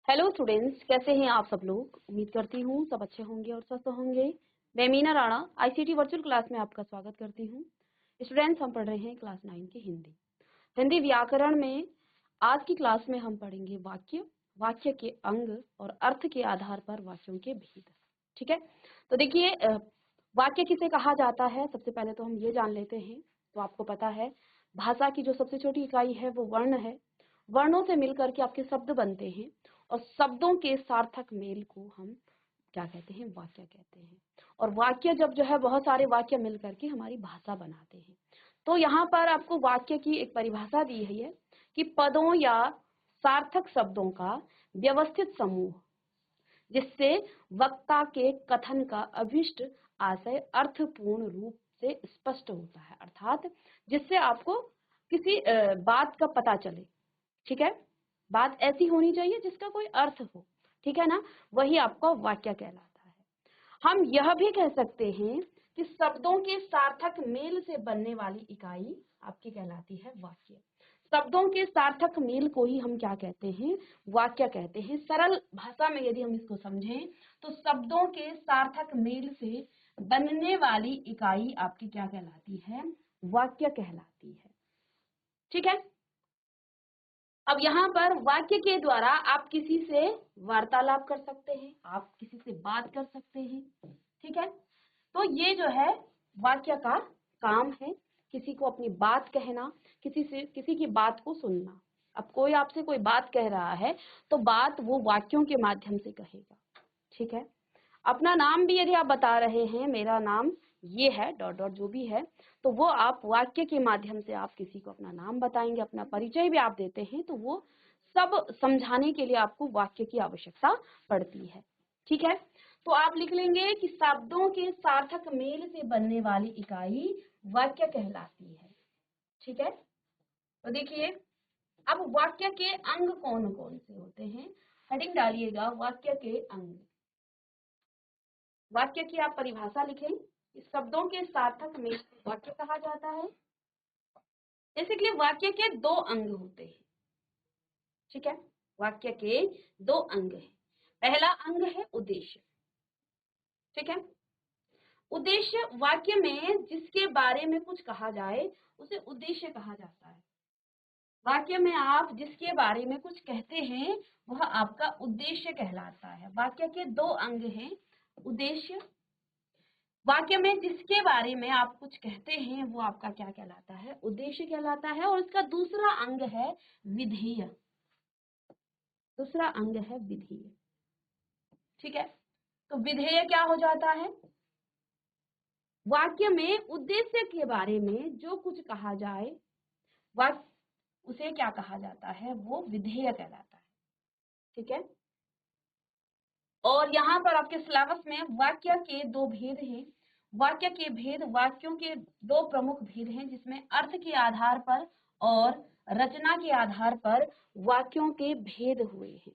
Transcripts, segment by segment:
Hello students, कैसे हैं आप सब लोग। उम्मीद करती हूँ सब अच्छे होंगे और स्वस्थ होंगे। मैं Meena Rana ICT virtual class में आपका स्वागत करती हूँ। स्टूडेंट्स, हम पढ़ रहे हैं क्लास 9 की हिंदी व्याकरण में। आज की क्लास में हम पढ़ेंगे वाक्य के अंग और अर्थ के आधार पर वाक्यों के भेद। ठीक है, तो देखिए वाक्य किसे कहा जाता है, सबसे पहले तो हम ये जान लेते हैं। तो आपको पता है भाषा की जो सबसे छोटी इकाई है वो वर्ण है। वर्णों से मिलकर के आपके शब्द बनते हैं और शब्दों के सार्थक मेल को हम क्या कहते हैं, वाक्य कहते हैं। और वाक्य जब जो है बहुत सारे वाक्य मिलकर के हमारी भाषा बनाते हैं। तो यहाँ पर आपको वाक्य की एक परिभाषा दी है कि पदों या सार्थक शब्दों का व्यवस्थित समूह जिससे वक्ता के कथन का अभिष्ट आशय अर्थपूर्ण रूप से स्पष्ट होता है, अर्थात जिससे आपको किसी बात का पता चले। ठीक है, बात ऐसी होनी चाहिए जिसका कोई अर्थ हो। ठीक है ना, वही आपका वाक्य कहलाता है। हम यह भी कह सकते हैं कि शब्दों के सार्थक मेल से बनने वाली इकाई आपकी कहलाती है वाक्य। शब्दों के सार्थक मेल को ही हम क्या कहते हैं, वाक्य कहते हैं। सरल भाषा में यदि हम इसको समझें तो शब्दों के सार्थक मेल से बनने वाली इकाई आपकी क्या कहलाती है, वाक्य कहलाती है। ठीक है, अब यहाँ पर वाक्य के द्वारा आप किसी से वार्तालाप कर सकते हैं, आप किसी से बात कर सकते हैं। ठीक है, तो ये जो है वाक्य का काम है, किसी को अपनी बात कहना, किसी की बात को सुनना। अब कोई आपसे कोई बात कह रहा है तो बात वो वाक्यों के माध्यम से कहेगा। ठीक है, अपना नाम भी यदि आप बता रहे हैं, मेरा नाम ये है डॉट डॉट जो भी है, तो वो आप वाक्य के माध्यम से आप किसी को अपना नाम बताएंगे, अपना परिचय भी आप देते हैं, तो वो सब समझाने के लिए आपको वाक्य की आवश्यकता पड़ती है। ठीक है, तो आप लिख लेंगे कि शब्दों के सार्थक मेल से बनने वाली इकाई वाक्य कहलाती है। ठीक है, तो देखिए अब वाक्य के अंग कौन कौन से होते हैं, हेडिंग डालिएगा वाक्य के अंग। वाक्य की आप परिभाषा लिखें, शब्दों के सार्थक मेल को वाक्य कहा जाता है। बेसिकली वाक्य के दो अंग होते हैं। ठीक है, वाक्य के दो अंग हैं। पहला अंग है उद्देश्य। ठीक है, उद्देश्य वाक्य में जिसके बारे में कुछ कहा जाए उसे उद्देश्य कहा जाता है। वाक्य में आप जिसके बारे में कुछ कहते हैं वह आपका उद्देश्य कहलाता है। वाक्य के दो अंग हैं, उद्देश्य। वाक्य में जिसके बारे में आप कुछ कहते हैं वो आपका क्या कहलाता है, उद्देश्य कहलाता है। और इसका दूसरा अंग है विधेय। दूसरा अंग है विधेय। ठीक है, तो विधेय क्या हो जाता है, वाक्य में उद्देश्य के बारे में जो कुछ कहा जाए वाक्य उसे क्या कहा जाता है, वो विधेय कहलाता है। ठीक है, और यहाँ पर आपके सिलेबस में वाक्य के दो भेद हैं। वाक्य के भेद, वाक्यों के दो प्रमुख भेद हैं जिसमें अर्थ के आधार पर और रचना के आधार पर वाक्यों के भेद हुए हैं।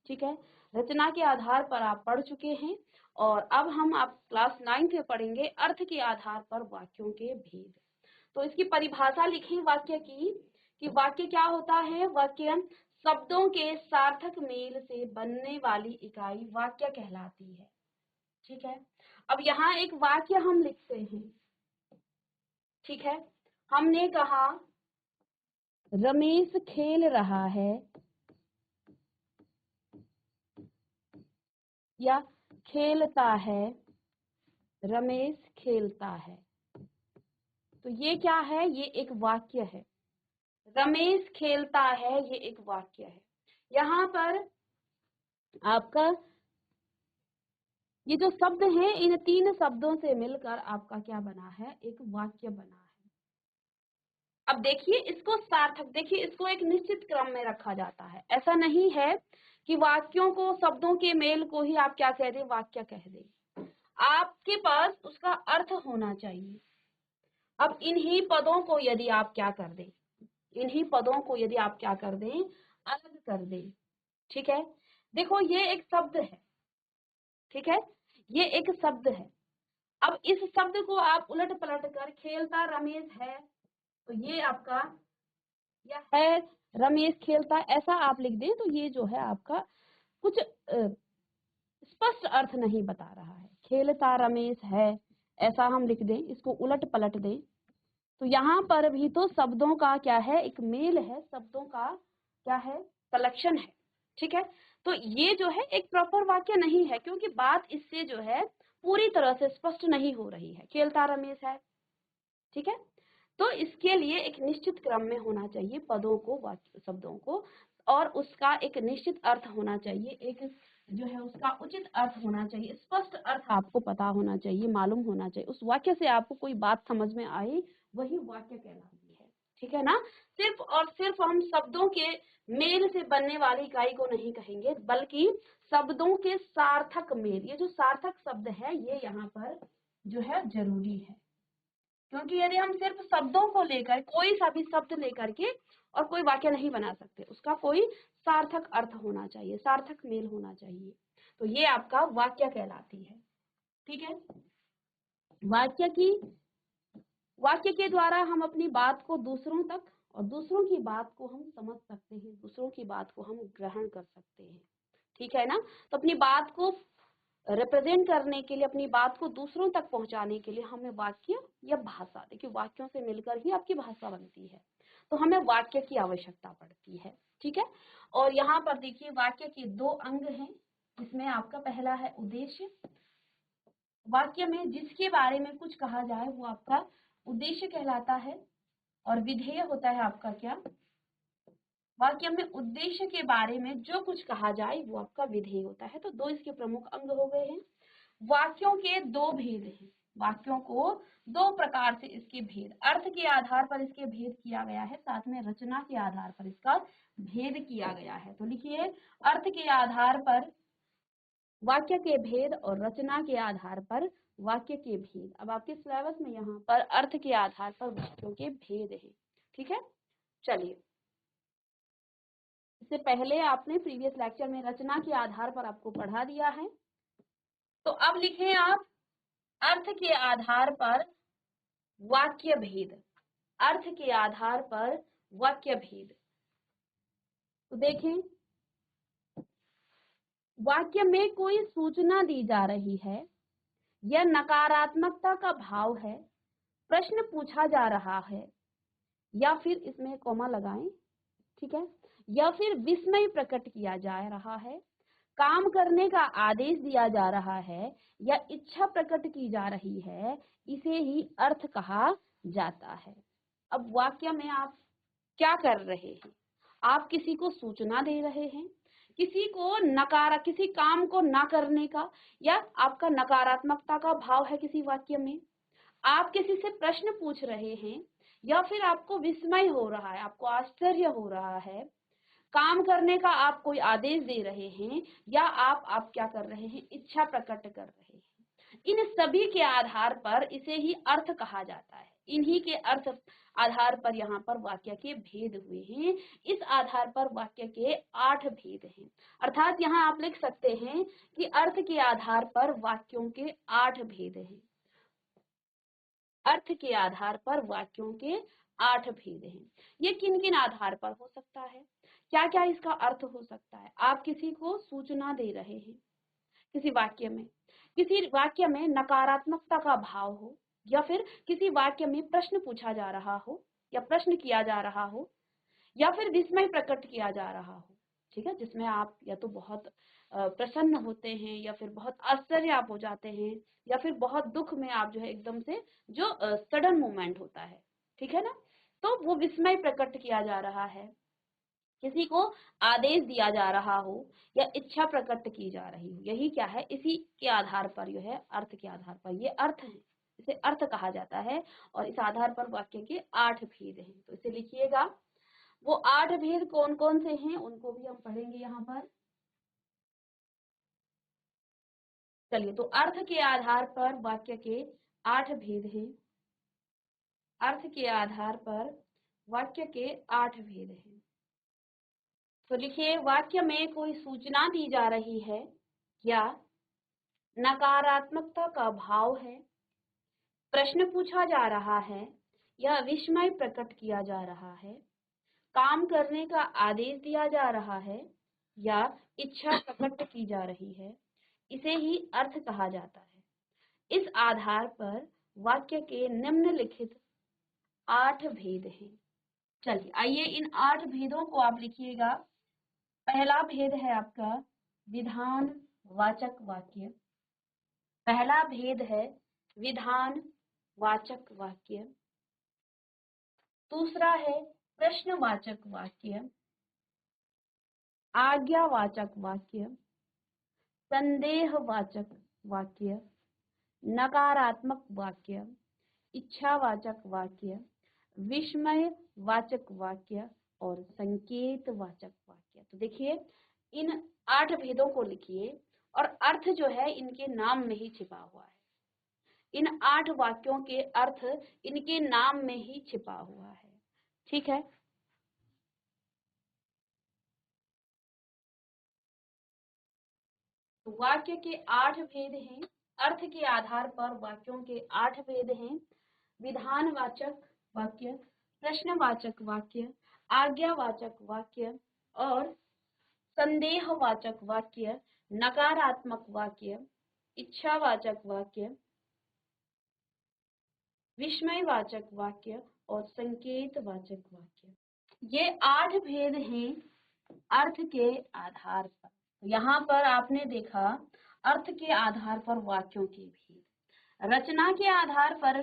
ठीक है, रचना के आधार पर आप पढ़ चुके हैं और अब हम आप क्लास 9 में पढ़ेंगे अर्थ के आधार पर वाक्यों के भेद। तो इसकी परिभाषा लिखें वाक्य की कि वाक्य क्या होता है, वाक्य शब्दों के सार्थक मेल से बनने वाली इकाई वाक्य कहलाती है। ठीक है, अब यहाँ एक वाक्य हम लिखते हैं। ठीक है, हमने कहा रमेश खेल रहा है या खेलता है, रमेश खेलता है। तो ये क्या है, ये एक वाक्य है। रमेश खेलता है, ये एक वाक्य है। यहाँ पर आपका ये जो शब्द हैं, इन तीन शब्दों से मिलकर आपका क्या बना है, एक वाक्य बना है। अब देखिए इसको सार्थक, देखिए इसको एक निश्चित क्रम में रखा जाता है। ऐसा नहीं है कि वाक्यों को, शब्दों के मेल को ही आप क्या कह दें, वाक्य कह दें। आपके पास उसका अर्थ होना चाहिए। अब इन्हीं पदों को यदि आप क्या कर दें, इन्हीं पदों को यदि आप क्या कर दें, अलग कर दें। ठीक है, देखो ये एक शब्द है। ठीक है, ये एक शब्द है। अब इस शब्द को आप उलट पलट कर खेलता रमेश है, तो ये आपका या है रमेश खेलता, ऐसा आप लिख दें तो ये जो है आपका कुछ स्पष्ट अर्थ नहीं बता रहा है। खेलता रमेश है, ऐसा हम लिख दें, इसको उलट पलट दें, तो यहाँ पर भी तो शब्दों का क्या है, एक मेल है, शब्दों का क्या है, कलेक्शन है। ठीक है, तो ये जो है एक प्रॉपर वाक्य नहीं है, क्योंकि बात इससे जो है पूरी तरह से स्पष्ट नहीं हो रही है। खेलता रमेश है, ठीक है, तो इसके लिए एक निश्चित क्रम में होना चाहिए पदों को, वाक्य शब्दों को, और उसका एक निश्चित अर्थ होना चाहिए, एक जो है उसका उचित अर्थ होना चाहिए, स्पष्ट अर्थ आपको पता होना चाहिए, मालूम होना चाहिए। उस वाक्य से आपको कोई बात समझ में आए, वही वाक्य कहलाती है। ठीक है ना, सिर्फ और सिर्फ हम शब्दों के मेल से बनने वाली इकाई को नहीं कहेंगे, बल्कि शब्दों के सार्थक मेल, ये जो सार्थक शब्द है ये यहाँ पर जो है जरूरी है। क्योंकि यदि हम सिर्फ शब्दों को लेकर, कोई सा भी शब्द लेकर के और कोई वाक्य नहीं बना सकते, उसका कोई सार्थक अर्थ होना चाहिए, सार्थक मेल होना चाहिए, तो ये आपका वाक्य कहलाती है। ठीक है, वाक्य के द्वारा हम अपनी बात को दूसरों तक और दूसरों की बात को हम समझ सकते हैं, दूसरों की बात को हम ग्रहण कर सकते हैं। ठीक है ना, तो अपनी बात को रिप्रेजेंट करने के लिए, अपनी बात को दूसरों तक पहुंचाने के लिए हमें वाक्य या भाषा, देखिए वाक्यों से मिलकर ही आपकी भाषा बनती है, तो हमें वाक्य की आवश्यकता पड़ती है। ठीक है, और यहाँ पर देखिए वाक्य के दो अंग हैं, जिसमें आपका पहला है उद्देश्य। वाक्य में जिसके बारे में कुछ कहा जाए वो आपका उद्देश्य कहलाता है, और विधेय होता है आपका क्या, वाक्य में उद्देश्य के बारे में जो कुछ कहा जाए वो आपका विधेय होता है। तो दो इसके प्रमुख अंग हो गए हैं। वाक्यों के दो भेद हैं, वाक्यों को दो प्रकार से इसके भेद, अर्थ के आधार पर इसके भेद किया गया है, साथ में रचना के आधार पर इसका भेद किया गया है। तो लिखिए, अर्थ के आधार पर वाक्य के भेद और रचना के आधार पर वाक्य के भेद। अब आपके सिलेबस में यहाँ पर अर्थ के आधार पर वाक्यों के भेद है। ठीक है, चलिए, इससे पहले आपने प्रीवियस लेक्चर में रचना के आधार पर आपको पढ़ा दिया है, तो अब लिखें आप अर्थ के आधार पर वाक्य भेद, अर्थ के आधार पर वाक्य भेद। तो देखें, वाक्य में कोई सूचना दी जा रही है या नकारात्मकता का भाव है, प्रश्न पूछा जा रहा है, या फिर इसमें कोमा लगाएं, ठीक है, या फिर विस्मय प्रकट किया जा रहा है, काम करने का आदेश दिया जा रहा है, या इच्छा प्रकट की जा रही है, इसे ही अर्थ कहा जाता है। अब वाक्य में आप क्या कर रहे हैं, आप किसी को सूचना दे रहे हैं, किसी को किसी काम को ना करने का, या आपका नकारात्मकता का भाव है किसी वाक्य में, आप किसी से प्रश्न पूछ रहे हैं, या फिर आपको विस्मय हो रहा है, आपको आश्चर्य हो रहा है, काम करने का आप कोई आदेश दे रहे हैं, या आप क्या कर रहे हैं, इच्छा प्रकट कर रहे हैं। इन सभी के आधार पर इसे ही अर्थ कहा जाता है। इन्हीं के अर्थ आधार पर यहाँ पर वाक्य के भेद हुए हैं। इस आधार पर वाक्य के 8 भेद हैं। अर्थात यहाँ आप लिख सकते हैं कि अर्थ के आधार पर वाक्यों के 8 भेद हैं। अर्थ के आधार पर वाक्यों के 8 भेद हैं। ये किन किन आधार पर हो सकता है, क्या क्या इसका अर्थ हो सकता है। आप किसी को सूचना दे रहे हैं, किसी वाक्य में नकारात्मकता का भाव हो, या फिर किसी वाक्य में प्रश्न पूछा जा रहा हो, या प्रश्न किया जा रहा हो, या फिर विस्मय प्रकट किया जा रहा हो। ठीक है, जिसमें आप या तो बहुत प्रसन्न होते हैं, या फिर बहुत आश्चर्य आप हो जाते हैं, या फिर बहुत दुख में आप जो है एकदम से जो सडन मूवमेंट होता है। ठीक है ना, तो वो विस्मय प्रकट किया जा रहा है, किसी को आदेश दिया जा रहा हो, या इच्छा प्रकट की जा रही हो, यही क्या है, इसी के आधार पर जो है अर्थ के आधार पर ये अर्थ है, इसे अर्थ कहा जाता है। और इस आधार पर वाक्य के 8 भेद हैं। तो इसे लिखिएगा, वो 8 भेद कौन कौन से हैं उनको भी हम पढ़ेंगे यहाँ पर। चलिए, तो अर्थ के आधार पर वाक्य के 8 भेद हैं। अर्थ के आधार पर वाक्य के 8 भेद हैं। तो लिखिए, वाक्य में कोई सूचना दी जा रही है, या नकारात्मकता का भाव है, प्रश्न पूछा जा रहा है, या विस्मय प्रकट किया जा रहा है, काम करने का आदेश दिया जा रहा है, या इच्छा प्रकट की जा रही है, इसे ही अर्थ कहा जाता है। इस आधार पर वाक्य के निम्नलिखित 8 भेद हैं। चलिए आइए इन 8 भेदों को आप लिखिएगा। पहला भेद है आपका विधानवाचक वाक्य। पहला भेद है विधानवाचक वाक्य। दूसरा है प्रश्नवाचक वाक्य, आज्ञावाचक वाक्य, संदेहवाचक वाक्य, नकारात्मक वाक्य, इच्छावाचक वाक्य, विस्मयवाचक वाक्य और संकेतवाचक वाक्य। तो देखिए इन 8 भेदों को लिखिए और अर्थ जो है इनके नाम में ही छिपा हुआ है। इन 8 वाक्यों के अर्थ इनके नाम में ही छिपा हुआ है। ठीक है, वाक्य के 8 भेद हैं। अर्थ के आधार पर वाक्यों के 8 भेद हैं। विधानवाचक वाक्य, प्रश्नवाचक वाक्य, आज्ञावाचक वाक्य और संदेहवाचक वाक्य, नकारात्मक वाक्य, इच्छावाचक वाक्य, विस्मयवाचक वाक्य और संकेतवाचक वाक्य। ये 8 भेद हैं अर्थ के आधार पर। यहाँ पर आपने देखा अर्थ के आधार पर वाक्यों के भेद। रचना के आधार पर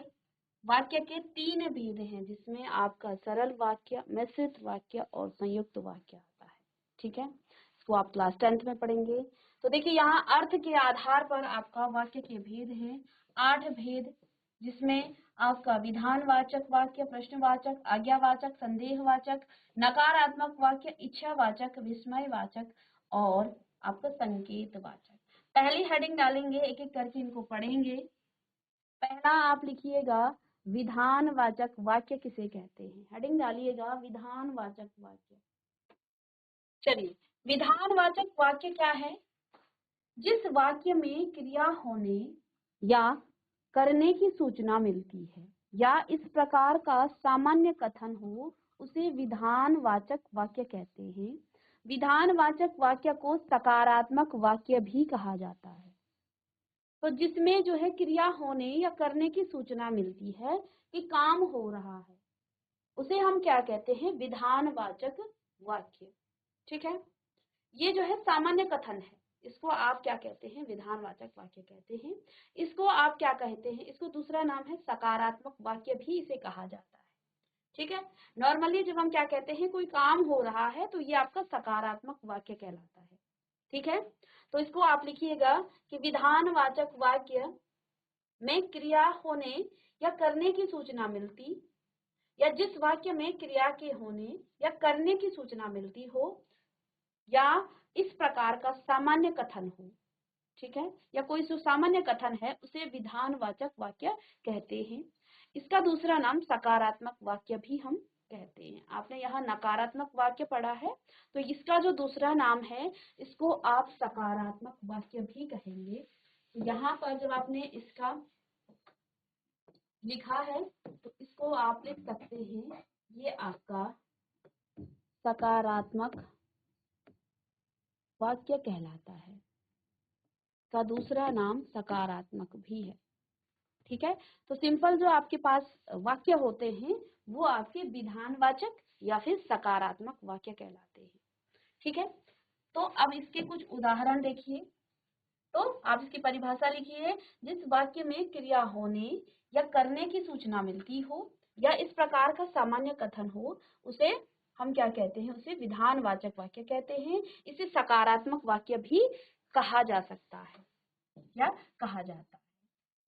वाक्य के 3 भेद हैं, जिसमें आपका सरल वाक्य, मिश्रित वाक्य और संयुक्त वाक्य आता है। ठीक है, इसको आप क्लास 10th में पढ़ेंगे। तो देखिए यहाँ अर्थ के आधार पर आपका वाक्य के भेद हैं 8 भेद, जिसमें आपका विधानवाचक वाक्य, प्रश्नवाचक, आज्ञावाचक, संदेहवाचक, नकारात्मक वाक्य, इच्छावाचक, विस्मयवाचक और आपका संकेतवाचक। पहली हेडिंग डालेंगे, एक एक करके इनको पढ़ेंगे। पहला आप लिखिएगा विधानवाचक वाक्य किसे कहते हैं। हेडिंग डालिएगा विधानवाचक वाक्य। चलिए, विधानवाचक वाक्य क्या है? जिस वाक्य में क्रिया होने या करने की सूचना मिलती है या इस प्रकार का सामान्य कथन हो, उसे विधानवाचक वाक्य कहते हैं। विधानवाचक वाक्य को सकारात्मक वाक्य भी कहा जाता है। तो जिसमें जो है क्रिया होने या करने की सूचना मिलती है कि काम हो रहा है, उसे हम क्या कहते हैं? विधानवाचक वाक्य। ठीक है, ये जो है सामान्य कथन है, इसको आप क्या कहते हैं? विधानवाचक वाक्य कहते हैं। इसको आप क्या कहते हैं? इसको दूसरा नाम है सकारात्मक वाक्य भी इसे कहा जाता है। ठीक है, नॉर्मली जब हम क्या कहते हैं कोई काम हो रहा है तो ये आपका सकारात्मक वाक्य कहलाता है। ठीक है, तो इसको आप लिखिएगा कि विधानवाचक वाक्य में क्रिया होने या करने की सूचना मिलती, या जिस वाक्य में क्रिया के होने या करने की सूचना मिलती हो या इस प्रकार का सामान्य कथन हो, ठीक है, या कोई जो सामान्य कथन है उसे विधानवाचक वाक्य कहते हैं। इसका दूसरा नाम सकारात्मक वाक्य भी हम कहते हैं। आपने यहाँ नकारात्मक वाक्य पढ़ा है, तो इसका जो दूसरा नाम है इसको आप सकारात्मक वाक्य भी कहेंगे। यहाँ पर जब आपने इसका लिखा है तो इसको आप लिख सकते हैं, ये आपका सकारात्मक वाक्य कहलाता है। का दूसरा नाम सकारात्मक भी है। ठीक है, तो सिंपल जो आपके पास वाक्य होते हैं वो आपके विधानवाचक या फिर सकारात्मक वाक्य कहलाते हैं। ठीक है, तो अब इसके कुछ उदाहरण देखिए। तो आप इसकी परिभाषा लिखिए। जिस वाक्य में क्रिया होने या करने की सूचना मिलती हो या इस प्रकार का सामान्य कथन हो, उसे हम क्या कहते हैं? उसे विधानवाचक वाक्य कहते हैं। इसे सकारात्मक वाक्य भी कहा जा सकता है या कहा जाता है,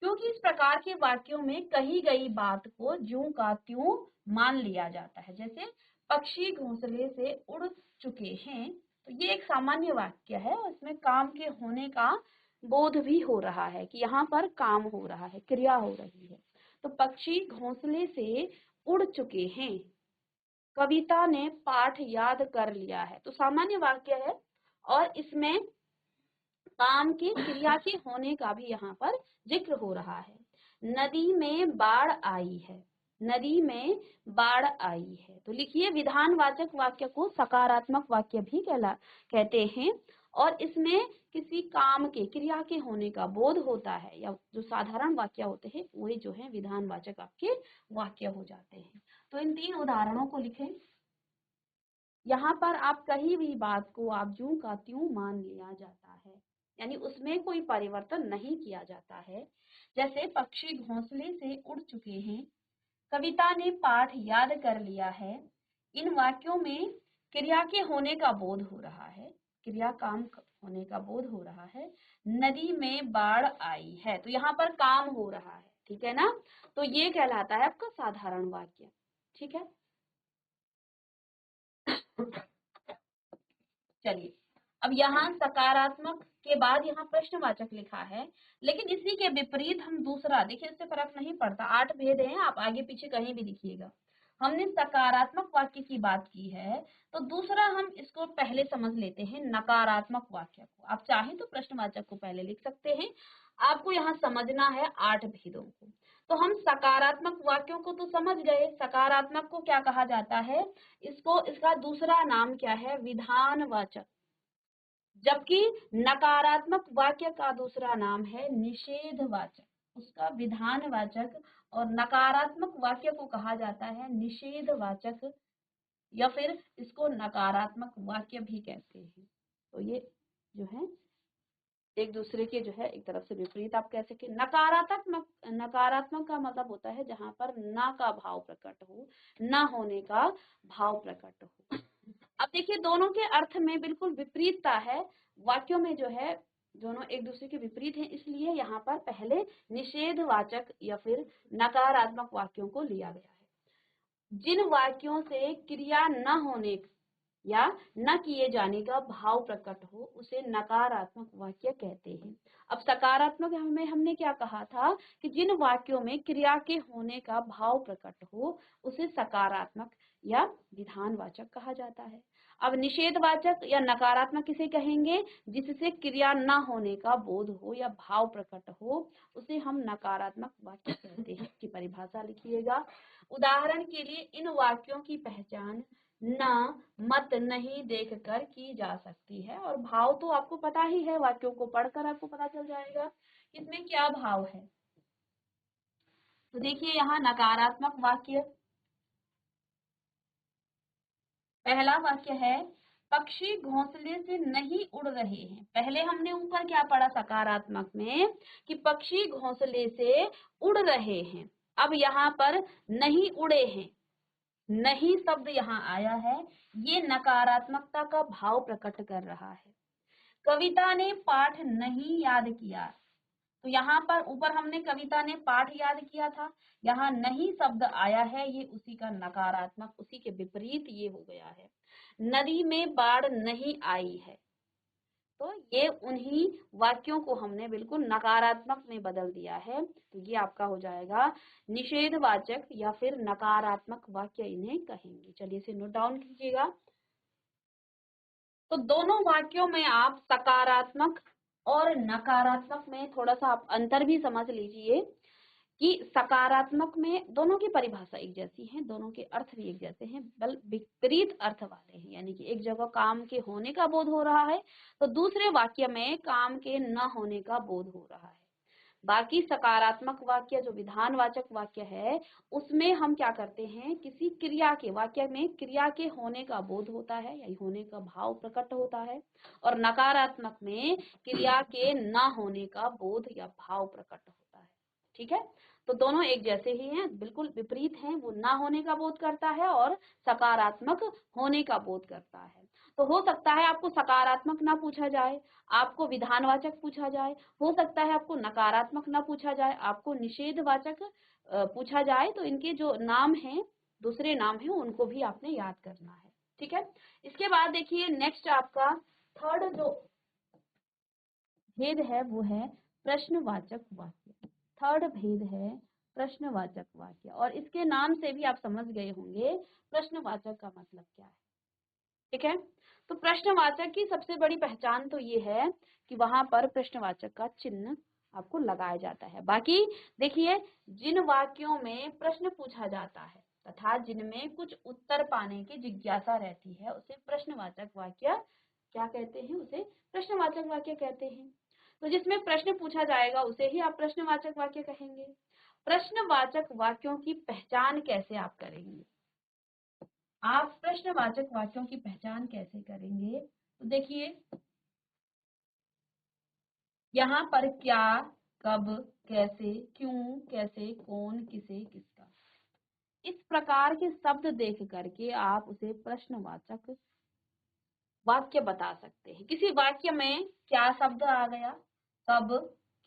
क्योंकि इस प्रकार के वाक्यों में कही गई बात को ज्यों का त्यों मान लिया जाता है। जैसे पक्षी घोंसले से उड़ चुके हैं, तो ये एक सामान्य वाक्य है, उसमें काम के होने का बोध भी हो रहा है कि यहाँ पर काम हो रहा है, क्रिया हो रही है। तो पक्षी घोंसले से उड़ चुके हैं, कविता ने पाठ याद कर लिया है, तो सामान्य वाक्य है और इसमें काम की क्रिया के होने का भी यहाँ पर जिक्र हो रहा है। नदी में बाढ़ आई है, नदी में बाढ़ आई है। तो लिखिए विधानवाचक वाक्य को सकारात्मक वाक्य भी कहते हैं और इसमें किसी काम के क्रिया के होने का बोध होता है, या जो साधारण वाक्य होते हैं वे जो है विधानवाचक आपके वाक्य हो जाते हैं। तो इन 3 उदाहरणों को लिखें। यहाँ पर आप कहीं भी बात को आप ज्यों का त्यों मान लिया जाता है, यानी उसमें कोई परिवर्तन नहीं किया जाता है। जैसे पक्षी घोंसले से उड़ चुके हैं, कविता ने पाठ याद कर लिया है। इन वाक्यों में क्रिया के होने का बोध हो रहा है, क्रिया काम होने का बोध हो रहा है। नदी में बाढ़ आई है, तो यहाँ पर काम हो रहा है, ठीक है ना। तो ये कहलाता है आपका साधारण वाक्य, ठीक है। चलिए, अब यहाँ सकारात्मक के बाद यहाँ प्रश्नवाचक लिखा है, लेकिन इसी के विपरीत हम दूसरा देखिए, इससे फर्क नहीं पड़ता, 8 भेद हैं, आप आगे पीछे कहीं भी लिखिएगा। हमने सकारात्मक वाक्य की बात की है, तो दूसरा हम इसको पहले समझ लेते हैं नकारात्मक वाक्य को। आप चाहें तो प्रश्नवाचक को पहले लिख सकते हैं, आपको यहाँ समझना है 8 भेदों को। तो हम सकारात्मक वाक्यों को तो समझ गए, सकारात्मक को क्या कहा जाता है, इसको इसका दूसरा नाम क्या है, विधानवाचक। जबकि नकारात्मक वाक्य का दूसरा नाम है निषेधवाचक, उसका विधानवाचक, और नकारात्मक वाक्य को कहा जाता है निषेधवाचक, या फिर इसको नकारात्मक वाक्य भी कहते हैं। तो ये जो है एक दूसरे के जो है एक तरफ से विपरीत आप कह सके। नकारात्मक का मतलब होता है जहां पर ना का भाव प्रकट हो, ना होने का भाव प्रकट हो। अब देखिए दोनों के अर्थ में बिल्कुल विपरीतता है, वाक्यों में जो है दोनों एक दूसरे के विपरीत हैं, इसलिए यहाँ पर पहले निषेधवाचक या फिर नकारात्मक वाक्यों को लिया गया है। जिन वाक्यों से क्रिया न होने या न किए जाने का भाव प्रकट हो उसे नकारात्मक वाक्य कहते हैं। अब सकारात्मक में हमने क्या कहा था कि जिन वाक्यों में क्रिया के होने का भाव प्रकट हो उसे सकारात्मक या विधानवाचक कहा जाता है। अब निषेधवाचक या नकारात्मक किसे कहेंगे, जिससे क्रिया न होने का बोध हो या भाव प्रकट हो उसे हम नकारात्मक वाक्य कहते हैं। की परिभाषा लिखिएगा। उदाहरण के लिए इन वाक्यों की पहचान ना, मत, नहीं देखकर की जा सकती है, और भाव तो आपको पता ही है, वाक्यों को पढ़कर आपको पता चल जाएगा इसमें क्या भाव है। तो देखिए यहाँ नकारात्मक वाक्य, पहला वाक्य है पक्षी घोंसले से नहीं उड़ रहे हैं। पहले हमने ऊपर क्या पढ़ा सकारात्मक में कि पक्षी घोंसले से उड़ रहे हैं, अब यहाँ पर नहीं उड़े हैं, नहीं शब्द यहाँ आया है, ये नकारात्मकता का भाव प्रकट कर रहा है। कविता ने पाठ नहीं याद किया, तो यहाँ पर ऊपर हमने कविता ने पाठ याद किया था, यहाँ नहीं शब्द आया है, ये उसी का नकारात्मक, उसी के विपरीत ये हो गया है। नदी में बाढ़ नहीं आई है, तो ये उन्हीं वाक्यों को हमने बिल्कुल नकारात्मक में बदल दिया है, तो ये आपका हो जाएगा निषेधवाचक या फिर नकारात्मक वाक्य इन्हें कहेंगे। चलिए इसे नोट डाउन कीजिएगा। तो दोनों वाक्यों में आप सकारात्मक और नकारात्मक में थोड़ा सा आप अंतर भी समझ लीजिए कि सकारात्मक में दोनों की परिभाषा एक जैसी है, दोनों के अर्थ भी एक जैसे हैं, बल विपरीत अर्थ वाले हैं। यानी कि एक जगह काम के होने का बोध हो रहा है तो दूसरे वाक्य में काम के न होने का बोध हो रहा है। बाकी सकारात्मक वाक्य जो विधानवाचक वाक्य है उसमें हम क्या करते हैं, किसी क्रिया के, वाक्य में क्रिया के होने का बोध होता है या होने का भाव प्रकट होता है, और नकारात्मक में क्रिया के न होने का बोध या भाव प्रकट होता है। ठीक है, तो दोनों एक जैसे ही हैं, बिल्कुल विपरीत हैं। वो ना होने का बोध करता है और सकारात्मक होने का बोध करता है। तो हो सकता है आपको सकारात्मक ना पूछा जाए, आपको विधानवाचक पूछा जाए, हो सकता है आपको नकारात्मक ना पूछा जाए, आपको निषेधवाचक पूछा जाए। तो इनके जो नाम हैं, दूसरे नाम हैं, उनको भी आपने याद करना है। ठीक है, इसके बाद देखिए नेक्स्ट आपका थर्ड जो भेद है वो है प्रश्नवाचक वाक्य। थर्ड भेद है प्रश्नवाचक वाक्य, और इसके नाम से भी आप समझ गए होंगे प्रश्नवाचक का मतलब क्या है। ठीक है, तो प्रश्नवाचक की सबसे बड़ी पहचान तो ये है कि वहां पर प्रश्नवाचक का चिन्ह आपको लगाया जाता है। बाकी देखिए, जिन वाक्यों में प्रश्न पूछा जाता है तथा जिनमें कुछ उत्तर पाने की जिज्ञासा रहती है उसे प्रश्नवाचक वाक्य क्या कहते हैं? उसे प्रश्नवाचक वाक्य कहते हैं। तो जिसमें प्रश्न पूछा जाएगा उसे ही आप प्रश्नवाचक वाक्य कहेंगे। प्रश्नवाचक वाक्यों की पहचान कैसे आप करेंगे? आप प्रश्नवाचक वाक्यों की पहचान कैसे करेंगे? तो देखिए, यहाँ पर क्या, कब, कैसे, क्यों, कैसे, कौन, किसे, किसका, इस प्रकार के शब्द देख करके आप उसे प्रश्नवाचक वाक्य बता सकते हैं। किसी वाक्य में क्या शब्द आ गया, कब,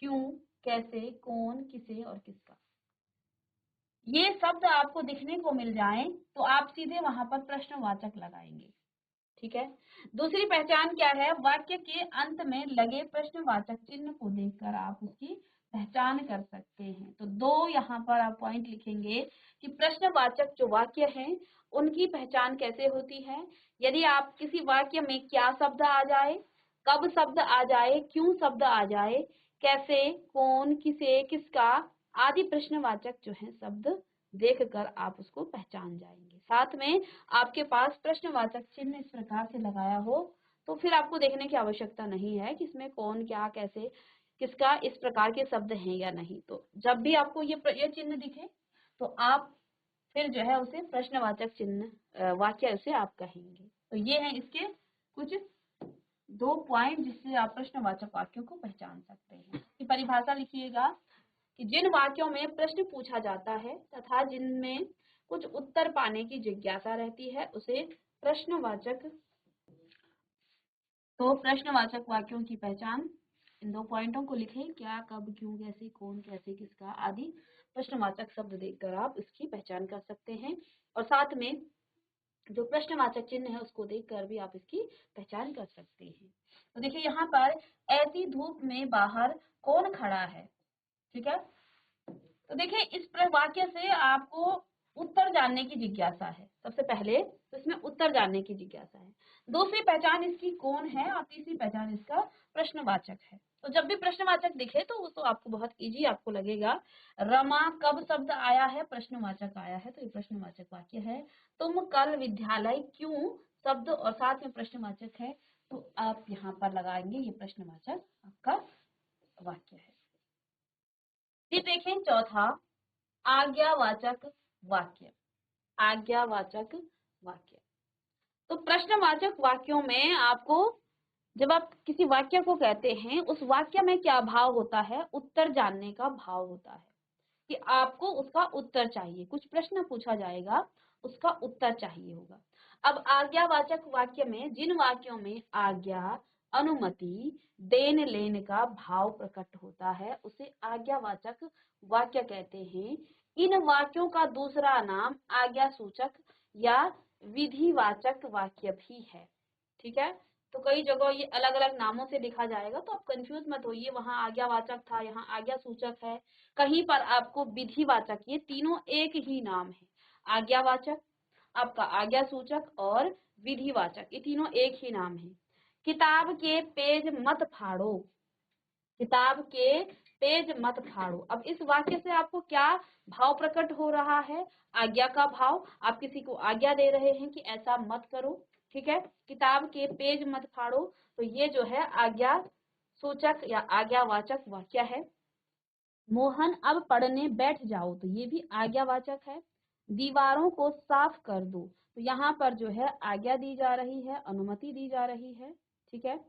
क्यों, कैसे, कौन, किसे और किसका, ये शब्द आपको दिखने को मिल जाए तो आप सीधे वहां पर प्रश्नवाचक लगाएंगे। ठीक है। दूसरी पहचान क्या है? वाक्य के अंत में लगे प्रश्नवाचक चिन्ह को देखकर आप उसकी पहचान कर सकते हैं। तो दो यहाँ पर आप पॉइंट लिखेंगे कि प्रश्नवाचक जो वाक्य हैं उनकी पहचान कैसे होती है। यदि आप किसी वाक्य में क्या शब्द आ जाए, कब शब्द आ जाए, क्यों शब्द आ जाए, कैसे, कौन, किसे, किसका आदि प्रश्नवाचक जो है शब्द देखकर आप उसको पहचान जाएंगे। साथ में आपके पास प्रश्नवाचक चिन्ह इस प्रकार से लगाया हो तो फिर आपको देखने की आवश्यकता नहीं है कि इसमें कौन, क्या, कैसे, किसका इस प्रकार के शब्द हैं या नहीं। तो जब भी आपको ये चिन्ह दिखे तो आप फिर जो है उसे प्रश्नवाचक चिन्ह वाक्य उसे आप कहेंगे। तो ये है इसके कुछ दो पॉइंट जिससे आप प्रश्नवाचक वाक्यों को पहचान सकते हैं। कि परिभाषा लिखिएगा कि जिन वाक्यों में प्रश्न पूछा जाता है तथा जिनमें कुछ उत्तर पाने की जिज्ञासा रहती है उसे प्रश्नवाचक, तो प्रश्नवाचक वाक्यों की पहचान इन दो पॉइंटों को लिखें, क्या, कब, क्यों, कैसे, कौन, कैसे, किसका आदि प्रश्नवाचक शब्द देखकर आप इसकी पहचान कर सकते हैं। और साथ में जो प्रश्नवाचक चिन्ह है उसको देखकर भी आप इसकी पहचान कर सकते हैं। तो देखिए यहाँ पर ऐसी धूप में बाहर कौन खड़ा है, ठीक है। तो देखिए इस वाक्य से आपको उत्तर जानने की जिज्ञासा है। सबसे पहले तो इसमें उत्तर जानने की जिज्ञासा है। दूसरी पहचान इसकी कौन है और तीसरी पहचान इसका प्रश्नवाचक है। तो जब भी प्रश्नवाचक दिखे तो वो तो आपको बहुत इजी आपको लगेगा। रमा कब शब्द आया है, प्रश्नवाचक आया है, तो ये प्रश्नवाचक वाक्य है। तुम कल विद्यालय क्यों शब्द और साथ में प्रश्नवाचक है तो आप यहाँ पर लगाएंगे, ये प्रश्नवाचक आपका वाक्य है। फिर देखें चौथा, आज्ञावाचक वाक्य। आज्ञावाचक वाक्य, तो प्रश्नवाचक वाक्यों में आपको जब आप किसी वाक्य को कहते हैं उस वाक्य में क्या भाव होता है, उत्तर जानने का भाव होता है कि आपको उसका उत्तर चाहिए। कुछ प्रश्न पूछा जाएगा, उसका उत्तर चाहिए होगा। अब आज्ञावाचक वाक्य में जिन वाक्यों में आज्ञा, अनुमति, देन लेन का भाव प्रकट होता है उसे आज्ञावाचक वाक्य कहते हैं। इन वाक्यों का दूसरा नाम आज्ञा सूचक या विधिवाचक वाक्य भी है। ठीक है। तो कई जगह ये अलग अलग नामों से लिखा जाएगा तो आप कंफ्यूज मत होइए, वहां आज्ञावाचक था, यहाँ आज्ञा सूचक है, कहीं पर आपको विधिवाचक, ये तीनों एक ही नाम है। आज्ञावाचक, आपका आज्ञा सूचक और विधिवाचक, ये तीनों एक ही नाम है। किताब के पेज मत फाड़ो, किताब के पेज मत फाड़ो। अब इस वाक्य से आपको क्या भाव प्रकट हो रहा है? आज्ञा का भाव। आप किसी को आज्ञा दे रहे हैं कि ऐसा मत करो। ठीक है। किताब के पेज मत फाड़ो, तो ये जो है आज्ञा सूचक या आज्ञावाचक वाक्य है। मोहन अब पढ़ने बैठ जाओ, तो ये भी आज्ञावाचक है। दीवारों को साफ कर दो, तो यहाँ पर जो है आज्ञा दी जा रही है, अनुमति दी जा रही है। ठीक है।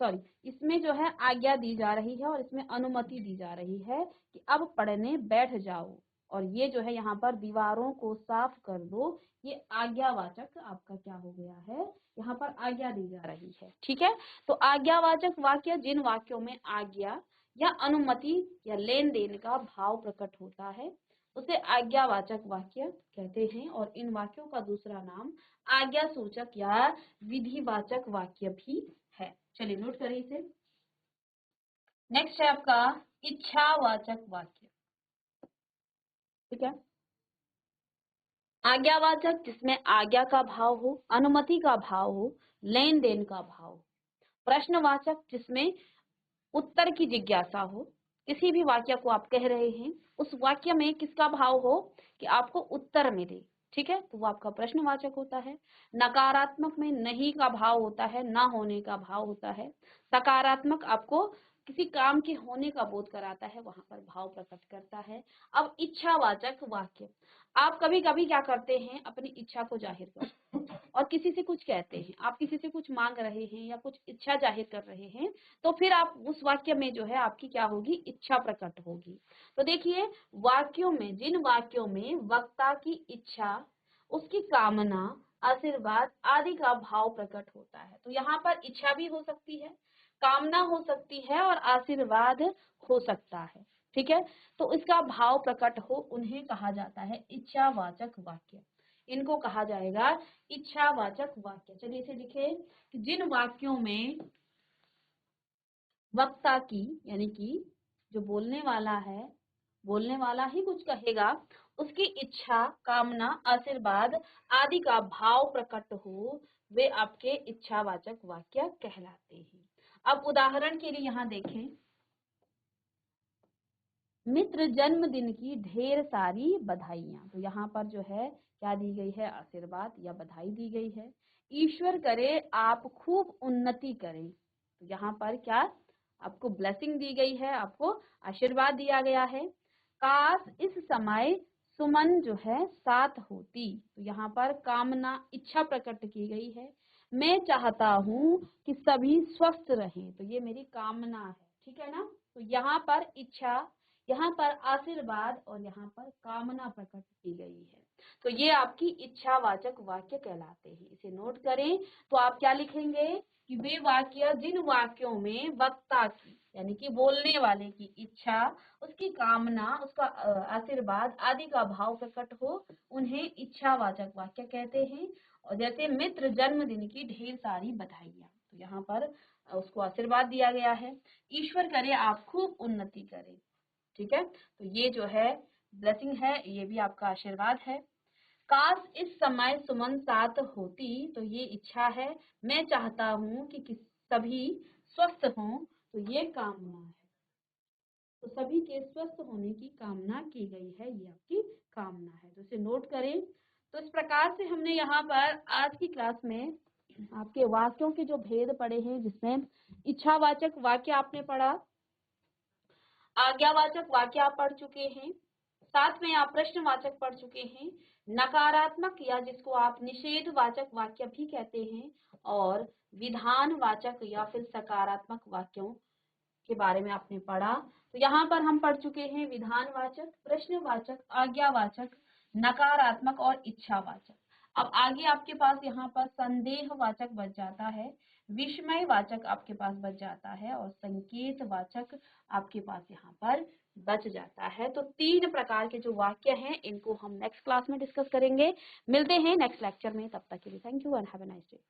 सॉरी, इसमें जो है आज्ञा दी जा रही है और इसमें अनुमति दी जा रही है कि अब पढ़ने बैठ जाओ। और ये जो है यहाँ पर दीवारों को साफ कर दो, ये आज्ञावाचक आपका क्या हो गया है, यहाँ पर आज्ञा दी जा रही है। ठीक है। तो आज्ञावाचक वाक्य जिन वाक्यों में आज्ञा या अनुमति या लेन देन का भाव प्रकट होता है उसे आज्ञावाचक वाक्य कहते हैं। और इन वाक्यों का दूसरा नाम आज्ञा सूचक या विधिवाचक वाक्य भी है। चलिए नोट करिए इसे। नेक्स्ट है आपका इच्छावाचक वाक्य। ठीक है। आज्ञावाचक जिसमें आज्ञा का भाव हो, अनुमति का भाव हो, लेन देन का भाव हो। प्रश्नवाचक जिसमें उत्तर की जिज्ञासा हो, किसी भी वाक्य को आप कह रहे हैं, उस वाक्य में किसका भाव हो कि आपको उत्तर मिले, ठीक है, तो वो आपका प्रश्नवाचक होता है। नकारात्मक में नहीं का भाव होता है, ना होने का भाव होता है। सकारात्मक आपको किसी काम के होने का बोध कराता है, वहां पर भाव प्रकट करता है। अब इच्छावाचक वाक्य, आप कभी कभी क्या करते हैं, अपनी इच्छा को जाहिर करते हैं और किसी से कुछ कहते हैं, आप किसी से कुछ मांग रहे हैं या कुछ इच्छा जाहिर कर रहे हैं, तो फिर आप उस वाक्य में जो है आपकी क्या होगी, इच्छा प्रकट होगी। तो देखिए, वाक्यों में, जिन वाक्यों में वक्ता की इच्छा, उसकी कामना, आशीर्वाद आदि का भाव प्रकट होता है, तो यहाँ पर इच्छा भी हो सकती है, कामना हो सकती है और आशीर्वाद हो सकता है, ठीक है। तो इसका भाव प्रकट हो, उन्हें कहा जाता है इच्छावाचक वाक्य। इनको कहा जाएगा इच्छावाचक वाक्य। चलिए इसे लिखे कि जिन वाक्यों में वक्ता की, यानी कि जो बोलने वाला है, बोलने वाला ही कुछ कहेगा, उसकी इच्छा, कामना, आशीर्वाद आदि का भाव प्रकट हो, वे आपके इच्छावाचक वाक्य कहलाते हैं। अब उदाहरण के लिए यहाँ देखें, मित्र जन्मदिन की ढेर सारी बधाइयां, तो यहाँ पर जो है क्या दी गई है, आशीर्वाद या बधाई दी गई है। ईश्वर करे आप खूब उन्नति करें, तो यहाँ पर क्या, आपको ब्लेसिंग दी गई है, आपको आशीर्वाद दिया गया है। काश इस समय सुमन जो है साथ होती, तो यहाँ पर कामना, इच्छा प्रकट की गई है। मैं चाहता हूँ कि सभी स्वस्थ रहें, तो ये मेरी कामना है, ठीक है ना। तो यहाँ पर इच्छा, यहाँ पर आशीर्वाद और यहाँ पर कामना प्रकट की गई है, तो ये आपकी इच्छावाचक वाक्य कहलाते हैं। इसे नोट करें, तो आप क्या लिखेंगे कि वे वाक्य, जिन वाक्यों में वक्ता की, यानी कि बोलने वाले की इच्छा, उसकी कामना, उसका आशीर्वाद आदि का भाव प्रकट हो, उन्हें इच्छावाचक वाक्य कहते हैं। और जैसे मित्र जन्मदिन की ढेर सारी बधाइयां, तो यहाँ पर उसको आशीर्वाद दिया गया है। ईश्वर करे आप खूब उन्नति करें, ठीक है, तो ये जो है ब्लेसिंग है, ये भी आपका आशीर्वाद है। काश इस समय सुमन साथ होती, तो ये इच्छा है। मैं चाहता हूँ कि सभी स्वस्थ हों, तो ये कामना है। तो सभी के स्वस्थ होने की कामना की गई है, ये आपकी कामना है, तो इसे नोट करें। तो इस प्रकार से हमने यहाँ पर आज की क्लास में आपके वाक्यों के जो भेद पढ़े हैं, जिसमें इच्छावाचक वाक्य आपने पढ़ा, आज्ञावाचक वाक्य आप पढ़ चुके हैं, साथ में आप प्रश्नवाचक पढ़ चुके हैं, नकारात्मक या जिसको आप निषेधवाचक वाक्य भी कहते हैं, और विधानवाचक या फिर सकारात्मक वाक्यों के बारे में आपने पढ़ा। तो यहाँ पर हम पढ़ चुके हैं विधानवाचक, प्रश्नवाचक, आज्ञावाचक, नकारात्मक और इच्छावाचक। अब आगे आपके पास यहाँ पर संदेहवाचक बच जाता है, विस्मयवाचक आपके पास बच जाता है, और संकेतवाचक आपके पास यहाँ पर बच जाता है। तो 3 प्रकार के जो वाक्य हैं, इनको हम नेक्स्ट क्लास में डिस्कस करेंगे। मिलते हैं नेक्स्ट लेक्चर में, तब तक के लिए thank you and have a nice day.